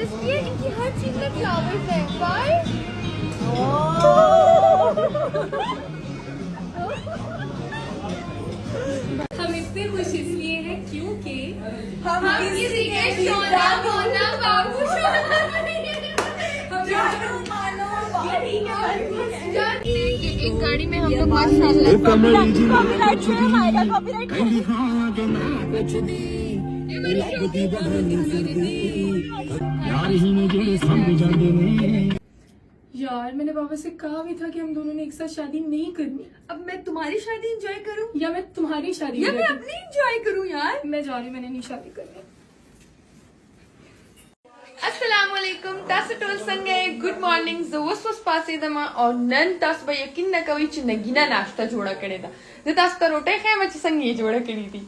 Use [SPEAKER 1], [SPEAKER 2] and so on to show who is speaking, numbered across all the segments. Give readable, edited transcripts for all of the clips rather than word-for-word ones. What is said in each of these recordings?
[SPEAKER 1] इसलिए इनकी हर चीज में फ्लावर्स हैं। Why?
[SPEAKER 2] हम इतने खुश इसलिए हैं क्योंकि
[SPEAKER 1] हम किसी के शोना मोना बाबू एक गाड़ी में हम लोग माशाल्लाह
[SPEAKER 2] यार मैंने बाबा से कहा भी था कि हम दोनों ने एक साथ शादी नहीं करनी।
[SPEAKER 1] अब मैं तुम्हारी शादी एंजॉय करूं
[SPEAKER 2] या मैं तुम्हारी शादी
[SPEAKER 1] या मैं अपनी एंजॉय करूं यार।
[SPEAKER 2] मैं जा रही, मैंने नहीं शादी करनी।
[SPEAKER 1] Assalamualaikum, tasu tol sange, good morning, was pase dama और नन तास भाई यकीन न कवी च नगीना नाश्ता जोड़ा करे था। जे तास का रोटे खे मच संग ये जोड़ा करी थी।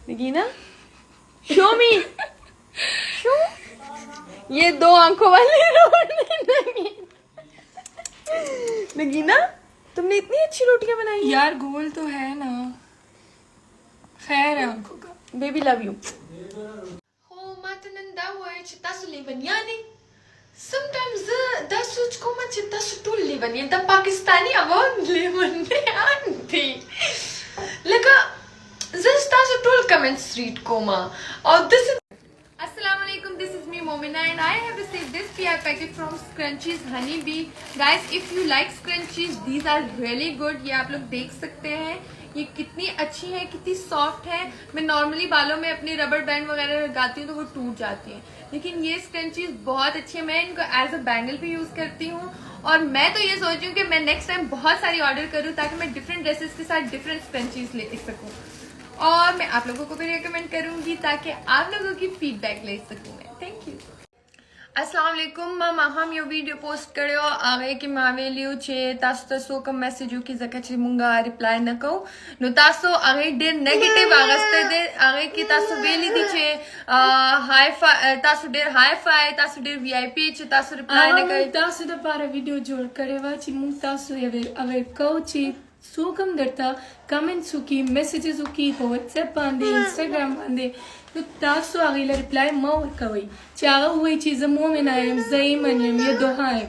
[SPEAKER 1] नगीना शो मी शो ये दो आंखों वाली रोटी नगीना तुमने इतनी अच्छी रोटियां बनाई हैं।
[SPEAKER 2] यार गोल तो है ना, खैर है आंखों का।
[SPEAKER 1] Baby love you. Matananda hoy tasu Libanyani. Sometimes tasu koma tasu tul Libani. Da Pakistani awon Libani anti. Laka this tasu tul comment street koma. Or this is Assalamualaikum. This is me Momina and I have received this PR packet from Scrunchies Honey Bee. Guys, if you like scrunchies, these are really good. ये आप लोग देख सकते हैं ये कितनी अच्छी है, कितनी सॉफ्ट है। मैं नॉर्मली बालों में अपनी रबर बैंड वगैरह लगाती हूँ तो वो टूट जाती हैं, लेकिन ये स्क्रंचीज बहुत अच्छी है। मैं इनको एज अ बैंगल भी यूज करती हूँ और मैं तो ये सोच रही हूँ कि मैं नेक्स्ट टाइम बहुत सारी ऑर्डर करूँ ताकि मैं डिफरेंट ड्रेसेस के साथ डिफरेंट स्क्रंचीज ले सकूँ और मैं आप लोगों को भी रिकमेंड करूंगी ताकि आप लोगों की फीडबैक ले सकूँ मैं। Thank you. अस्सलाम वालेकुम। मामा हम यो वीडियो पोस्ट करो आगे कि मावे लियो छे तासो तसो का मैसेज की जगह छे मुंगा रिप्लाई न को नो तासो आगे डेर नेगेटिव आगस्ते दे आगे की तासो वेली दी छे हाई फाई तासो डेर हाई फाई तासो डेर वीआईपी छे तासो रिप्लाई न करे
[SPEAKER 2] तासो द पारा वीडियो जोड़ करे वा ची मुंग तासो अवे को ची सूकम दरता कमेंट सुकी मैसेजेस उकी व्हाट्सएप बांधे इंस्टाग्राम बांधे तो तासो आगे रिप्लाई माउ कवई चागा हुई चीज मो में नायम जई मनम ये दोहाय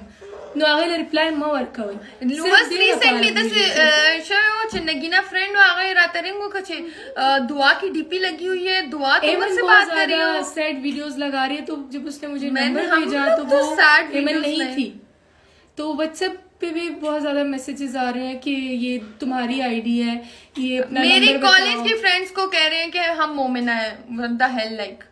[SPEAKER 2] नो आगे रिप्लाई माउ कवई
[SPEAKER 1] लुवस रिसेंटली दस शयो छ नगीना फ्रेंड आगे रातरिंगो कछे दुआ की डीपी लगी हुई है, दुआ तो मुझसे बात कर रही हो,
[SPEAKER 2] सैड वीडियोस लगा रही है। तो जब उसने मुझे नंबर भेजा तो वो
[SPEAKER 1] सैड
[SPEAKER 2] वीडियोस नहीं थी, तो व्हाट्सएप पे भी बहुत ज्यादा मैसेजेस आ रहे हैं कि ये तुम्हारी आईडी है, ये अपना
[SPEAKER 1] मेरे कॉलेज के फ्रेंड्स को कह रहे हैं कि हम मोमिना है। What the hell like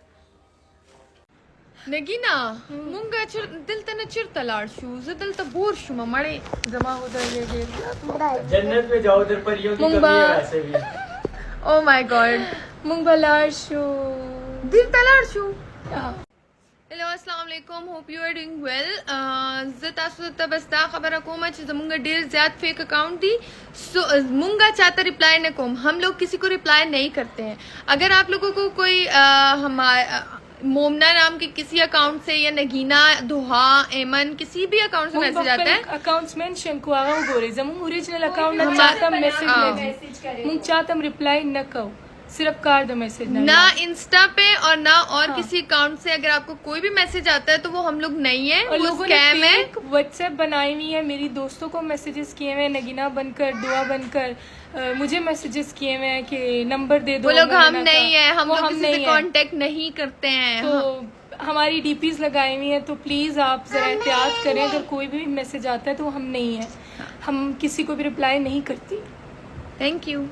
[SPEAKER 1] Nagina मुंगा दिल तने चिर तलाड़ शू दिल त बोर शू मड़े जमा हो जाएगा
[SPEAKER 3] जन्नत में जाओ उधर परियों की कमी है वैसे भी।
[SPEAKER 1] ओ माय गॉड
[SPEAKER 2] मुंगा लाड़ शू
[SPEAKER 1] दिल तलाड़ शू। हेलो अस्सलाम वालेकुम, hope you are doing well. ज़तासुता बस्ता खबर को मच मुंगा डेर ज्यादा फेक अकाउंट दी सो मुंगा चाहता रिप्लाई न कोम। हम लोग किसी को रिप्लाई नहीं करते हैं। अगर आप लोगों को कोई हमारे मोमना नाम के किसी अकाउंट से या नगीना दुहा एमन किसी भी अकाउंट से मैसेज आता है
[SPEAKER 2] अकाउंट्स मेंशन को आगा गोरे जम ओरिजिनल अकाउंट न चाहता मैसेज करे मुंग चाहता रिप्लाई न कहो, सिर्फ कार द मैसेज
[SPEAKER 1] ना इंस्टा पे और ना और किसी अकाउंट से अगर आपको कोई भी मैसेज आता है तो वो हम लोग नहीं है,
[SPEAKER 2] और
[SPEAKER 1] वो
[SPEAKER 2] लोगों
[SPEAKER 1] स्कैम
[SPEAKER 2] ने
[SPEAKER 1] है।
[SPEAKER 2] व्हाट्सएप बनाई हुई है, मेरी दोस्तों को मैसेजेस किए हुए हैं नगीना बनकर दुआ बनकर मुझे मैसेजेस किए हुए हैं कि नंबर दे दो।
[SPEAKER 1] वो लोग हम नहीं है, हम लोग किसी से कांटेक्ट नहीं करते हैं।
[SPEAKER 2] तो हमारी डीपीज लगाई हुई है, तो प्लीज आप जरा एहतियात करें। अगर कोई भी मैसेज आता है तो हम नहीं है, हम किसी को भी रिप्लाई नहीं करती।
[SPEAKER 1] Thank you.